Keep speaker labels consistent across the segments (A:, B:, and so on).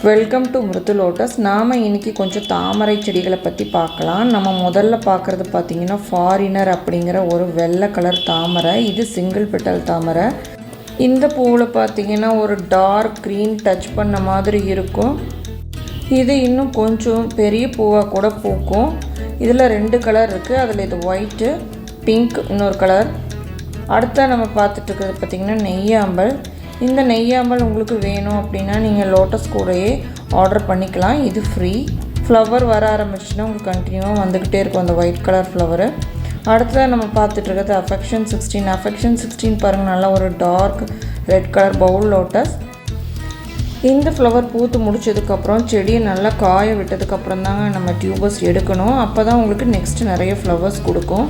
A: Welcome to மிருது lotus. நாம் இன்றைக்கி கொஞ்சம் தாமரை செடிகளை பற்றி பார்க்கலாம். நம்ம முதல்ல பார்க்குறது பார்த்திங்கன்னா ஃபாரினர் அப்படிங்கிற ஒரு வெள்ளை கலர் தாமரை. இது சிங்கிள் பெட்டல் தாமரை. இந்த பூவில் பார்த்திங்கன்னா ஒரு டார்க் க்ரீன் டச் பண்ண மாதிரி இருக்கும். இது இன்னும் கொஞ்சம் பெரிய பூவாக கூட பூக்கும். இதில் 2 கலர் இருக்குது. அதில் இது ஒயிட்டு, பிங்க் இன்னொரு கலர். அடுத்த நம்ம பார்த்துட்ருக்கிறது பார்த்திங்கன்னா நெய்யாம்பல். இந்த நெய்யாம்பல் உங்களுக்கு வேணும் அப்படின்னா நீங்கள் லோட்டஸ் கூடயே ஆர்டர் பண்ணிக்கலாம். இது ஃப்ரீ. ஃப்ளவர் வர ஆரம்பிச்சுன்னா உங்களுக்கு கண்டினியூவாக வந்துக்கிட்டே இருக்கும் அந்த ஒயிட் கலர் ஃப்ளவரு. அடுத்ததாக நம்ம பார்த்துட்ருக்கிறது அஃபெக்ஷன் 16. அஃபெக்ஷன் 16 பாருங்கள், நல்லா ஒரு dark red colour bowl lotus. இந்த ஃப்ளவர் பூத்து முடிச்சதுக்கப்புறம் செடியை நல்லா காய விட்டதுக்கப்புறம் தாங்க நம்ம டியூபர்ஸ் எடுக்கணும். அப்போ தான் உங்களுக்கு நெக்ஸ்ட்டு நிறைய ஃப்ளவர்ஸ் கொடுக்கும்.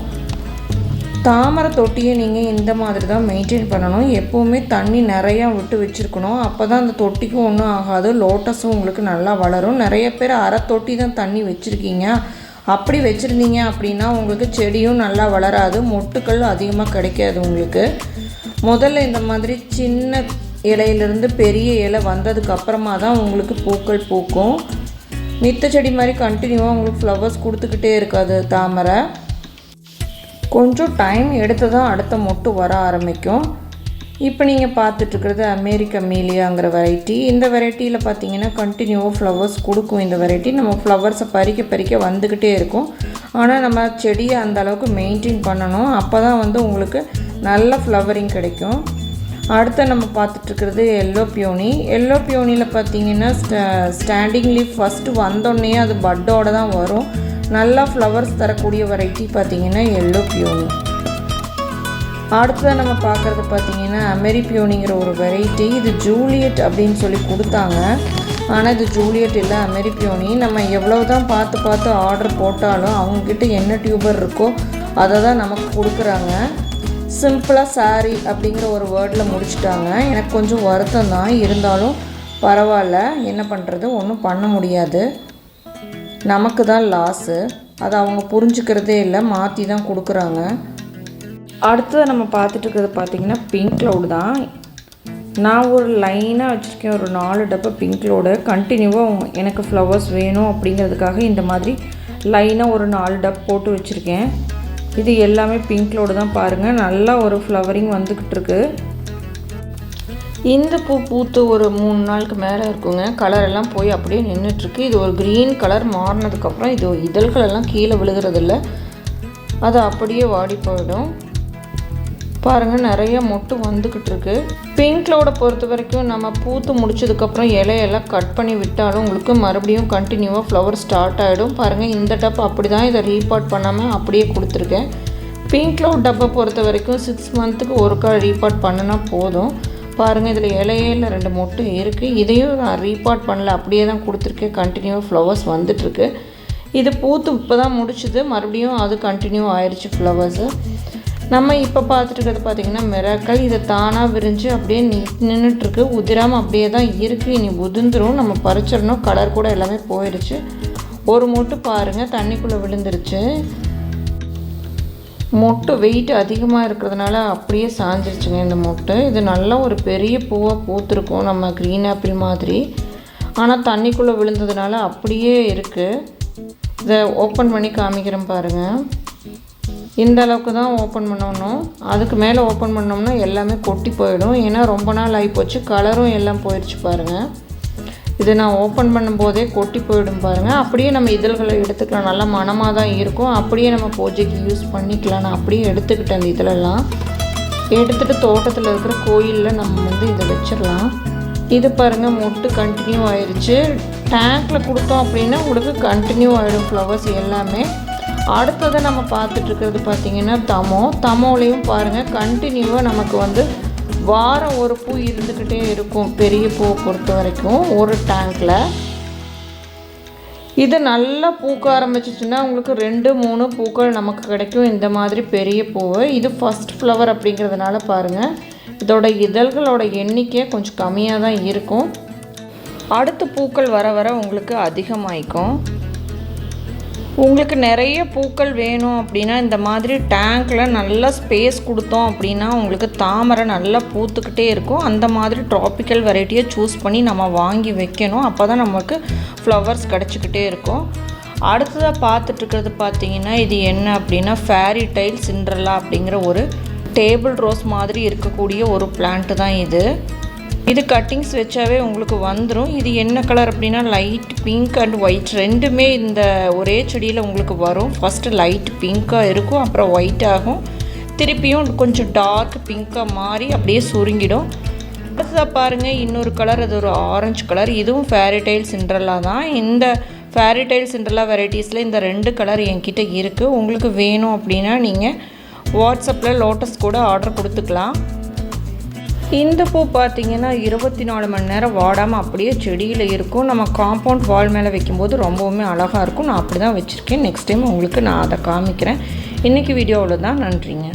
A: தாமரை தொட்டியை நீங்கள் இந்த மாதிரி தான் மெயின்டைன் பண்ணணும். எப்போவுமே தண்ணி நிறையா விட்டு வச்சுருக்கணும். அப்போ தான் அந்த தொட்டிக்கும் ஒன்றும் ஆகாது, லோட்டஸும் உங்களுக்கு நல்லா வளரும். நிறைய பேர் அரை தொட்டி தான் தண்ணி வச்சுருக்கீங்க. அப்படி வச்சுருந்தீங்க அப்படின்னா உங்களுக்கு செடியும் நல்லா வளராது, மொட்டுக்கள் அதிகமாக கிடைக்காது உங்களுக்கு. முதல்ல இந்த மாதிரி சின்ன இலையிலேருந்து பெரிய இலை வந்ததுக்கு அப்புறமா தான் உங்களுக்கு பூக்கள் பூக்கும். மித்த செடி மாதிரி கண்டினியூவாக உங்களுக்கு ஃப்ளவர்ஸ் கொடுத்துக்கிட்டே இருக்காது தாமரை. கொஞ்சம் டைம் எடுத்து தான் அடுத்த மொட்டு வர ஆரம்பிக்கும். இப்போ நீங்கள் பார்த்துட்ருக்கிறது அமெரிக்க மீலியாங்கிற வெரைட்டி. இந்த வெரைட்டியில் பார்த்தீங்கன்னா கண்டினியூவாக ஃப்ளவர்ஸ் கொடுக்கும். இந்த வெரைட்டி நம்ம ஃப்ளவர்ஸை பறிக்க வந்துக்கிட்டே இருக்கும். ஆனால் நம்ம செடியை அந்த அளவுக்கு மெயின்டைன் பண்ணணும். அப்போ தான் உங்களுக்கு நல்ல ஃப்ளவரிங் கிடைக்கும். அடுத்து நம்ம பார்த்துட்ருக்கிறது எல்லோ பியோனி. எல்லோ பியோனியில் பார்த்தீங்கன்னா ஸ்டாண்டிங் லீஃப் ஃபஸ்ட்டு வந்தோடனே அது பட்டோடு தான் வரும். நல்லா ஃப்ளவர்ஸ் தரக்கூடிய வெரைட்டி பார்த்திங்கன்னா எல்லோ பியோனி. அடுத்ததாக நம்ம பார்க்குறது பார்த்திங்கன்னா அமெரி பியோனிங்கிற ஒரு வெரைட்டி. இது ஜூலியட் அப்படின்னு சொல்லி கொடுத்தாங்க, ஆனால் இது ஜூலியட் இல்லை, அமெரி பியோனி. நம்ம எவ்வளோ தான் பார்த்து ஆர்டர் போட்டாலும் அவங்கக்கிட்ட என்ன டியூபர் இருக்கோ அதை தான் நமக்கு கொடுக்குறாங்க. சிம்பிளாக சாரி அப்படிங்கிற ஒரு வேர்டில் முடிச்சுட்டாங்க. எனக்கு கொஞ்சம் வருத்தம் தான், இருந்தாலும் பரவாயில்ல, என்ன பண்ணுறது, ஒன்றும் பண்ண முடியாது, நமக்கு தான் லாஸு. அதை அவங்க புரிஞ்சுக்கிறதே இல்லை, மாற்றி தான் கொடுக்குறாங்க. அடுத்தது நம்ம பார்த்துட்டு இருக்கிறது பார்த்திங்கன்னா பிங்க் க்ளவுடு தான். நான் ஒரு லைனாக வச்சுருக்கேன், ஒரு 4 டப்பா பிங்க் க்ளவுடு. கண்டினியூவாக எனக்கு ஃப்ளவர்ஸ் வேணும் அப்படிங்கிறதுக்காக இந்த மாதிரி லைனாக ஒரு 4 டப் போட்டு வச்சுருக்கேன். இது எல்லாமே பிங்க் க்ளவுடு தான். பாருங்கள், நல்லா ஒரு ஃப்ளவரிங் வந்துக்கிட்டு இருக்கு. இந்த பூ பூத்து ஒரு 3 நாளுக்கு மேலே இருக்குங்க. கலரெல்லாம் போய் அப்படியே நின்றுட்டுருக்கு. இது ஒரு க்ரீன் கலர் மாறினதுக்கப்புறம் இது இதழ்கள் எல்லாம் கீழே விழுகிறதில்ல, அது அப்படியே வாடி போயிடும். பாருங்கள், நிறைய மொட்டு வந்துக்கிட்டு இருக்கு. பிங்க் க்ளவுடை பொறுத்த வரைக்கும் நம்ம பூத்து முடிச்சதுக்கப்புறம் இலையெல்லாம் கட் பண்ணி விட்டாலும் உங்களுக்கு மறுபடியும் கண்டினியூவாக ஃப்ளவர் ஸ்டார்ட் ஆகிடும். பாருங்கள், இந்த டப்பா அப்படி தான், இதை ரீபாட் பண்ணாமல் அப்படியே கொடுத்துருக்கேன். பிங்க் க்ளவுட் டப்பா பொறுத்த வரைக்கும் 6 மந்த்துக்கு ஒருக்கா ரீபாட் பண்ணினா போதும். பாருங்கள், இதில் இலையில் 2 மொட்டு இருக்குது. இதையும் நான் ரீபாட் பண்ணல, அப்படியே தான் கொடுத்துருக்கேன். கண்டினியூவாக ஃப்ளவர்ஸ் வந்துட்டுருக்கு. இது பூத்து இப்போ தான் முடிச்சுது, மறுபடியும் அது கண்டினியூ ஆயிடுச்சு ஃப்ளவர்ஸு. நம்ம இப்போ பார்த்துட்டு இருக்கிறது பார்த்திங்கன்னா மிராக்கல். இதை தானாக விரிஞ்சு அப்படியே நின்றுட்டுருக்கு, உதிராமல் அப்படியே தான் இருக்குது. இனி உதிர்ந்துடும், நம்ம பறிச்சிடணும். கலர் கூட எல்லாமே போயிடுச்சு. ஒரு மொட்டு பாருங்கள் தண்ணிக்குள்ளே விழுந்துருச்சு. மொட்டு வெயிட் அதிகமாக இருக்கிறதுனால அப்படியே சாஞ்சிருச்சுங்க இந்த மொட்டு. இது நல்லா ஒரு பெரிய பூவாக பூத்துருக்கும், நம்ம க்ரீன் ஆப்பிள் மாதிரி. ஆனால் தண்ணிக்குள்ளே விழுந்ததுனால அப்படியே இருக்குது. இதை ஓப்பன் பண்ணி காமிக்கிறேன் பாருங்கள். இந்த அளவுக்கு தான் ஓப்பன் பண்ணணும். அதுக்கு மேலே ஓப்பன் பண்ணோம்னா எல்லாமே கொட்டி போயிடும். ஏன்னா ரொம்ப நாள் ஆகிப்போச்சு, கலரும் எல்லாம் போயிடுச்சு பாருங்கள். இதை நான் ஓப்பன் பண்ணும்போதே கொட்டி போயிடும் பாருங்கள். அப்படியே நம்ம இதழ்களை எடுத்துக்கலாம், நல்லா மனமாக தான் இருக்கும். அப்படியே நம்ம பூஜைக்கு யூஸ் பண்ணிக்கலாம். நான் அப்படியே எடுத்துக்கிட்டேன். அந்த இதழெல்லாம் எடுத்துகிட்டு தோட்டத்தில் இருக்கிற கோயிலில் நம்ம இதை வச்சிடலாம். இது பாருங்கள், மொட்டு கண்டினியூ ஆயிடுச்சு. டேங்க்கில் கொடுத்தோம் அப்படின்னா உங்களுக்கு கண்டினியூ ஆகிடும் ஃப்ளவர்ஸ் எல்லாமே. அடுத்ததை நம்ம பார்த்துட்ருக்கிறது பார்த்திங்கன்னா தமோலையும் பாருங்கள் கண்டினியூவாக நமக்கு வாரம் ஒரு பூ இருந்துக்கிட்டே இருக்கும். பெரிய பூவை பொறுத்த வரைக்கும் ஒரு டேங்க்கில் இது நல்லா பூக்க ஆரம்பிச்சிச்சுன்னா உங்களுக்கு 2-3 பூக்கள் நமக்கு கிடைக்கும். இந்த மாதிரி பெரிய பூவு. இது ஃபஸ்ட் ஃப்ளவர் அப்படிங்கிறதுனால பாருங்கள், இதோட இதழ்களோட எண்ணிக்கை கொஞ்சம் கம்மியாக தான் இருக்கும். அடுத்த பூக்கள் வர வர உங்களுக்கு அதிகமாகிக்கும். உங்களுக்கு நிறைய பூக்கள் வேணும் அப்படின்னா இந்த மாதிரி டேங்க்கில் நல்லா ஸ்பேஸ் கொடுத்தோம் அப்படின்னா உங்களுக்கு தாமரை நல்லா பூத்துக்கிட்டே இருக்கும். அந்த மாதிரி ட்ராபிக்கல் வெரைட்டியை சூஸ் பண்ணி நம்ம வாங்கி வைக்கணும். அப்போ தான் நமக்கு ஃப்ளவர்ஸ் கிடச்சிக்கிட்டே இருக்கும். அடுத்ததாக பார்த்துட்ருக்கிறது பார்த்திங்கன்னா இது என்ன அப்படின்னா ஃபேரி டைல் சிண்ட்ரெல்லா அப்படிங்கிற ஒரு டேபிள் ரோஸ் மாதிரி இருக்கக்கூடிய ஒரு பிளான்ட்டு தான் இது. இது கட்டிங்ஸ் வச்சாவே உங்களுக்கு வந்துடும். இது என்ன கலர் அப்படின்னா லைட் பிங்க் அண்ட் ஒயிட் ரெண்டுமே இந்த ஒரே செடியில் உங்களுக்கு வரும். ஃபஸ்ட்டு லைட் பிங்க்காக இருக்கும், அப்புறம் ஒயிட் ஆகும், திருப்பியும் கொஞ்சம் டார்க் பிங்க்காக மாறி அப்படியே சுருங்கிடும். அடுத்ததாக பாருங்கள் இன்னொரு கலர், அது ஒரு ஆரஞ்சு கலர். இதுவும் ஃபேரி டைல் சிண்ட்ரெல்லா தான். இந்த ஃபேரி டைல் சிண்ட்ரெல்லா வெரைட்டிஸில் இந்த 2 கலர் என்கிட்ட இருக்குது. உங்களுக்கு வேணும் அப்படின்னா நீங்கள் வாட்ஸ்அப்பில் லோட்டஸ் கூட ஆர்டர் கொடுத்துக்கலாம். இந்த பூ பார்த்திங்கன்னா 24 மணி நேரம் வாடாமல் அப்படியே செடியில் இருக்கும். நம்ம காம்பவுண்ட் வால் மேலே வைக்கும்போது ரொம்பவுமே அழகாக இருக்கும். நான் அப்படி தான் வச்சுருக்கேன். நெக்ஸ்ட் டைம் உங்களுக்கு நான் அதை காமிக்கிறேன். இன்றைக்கி வீடியோவில் தான். நன்றிங்க.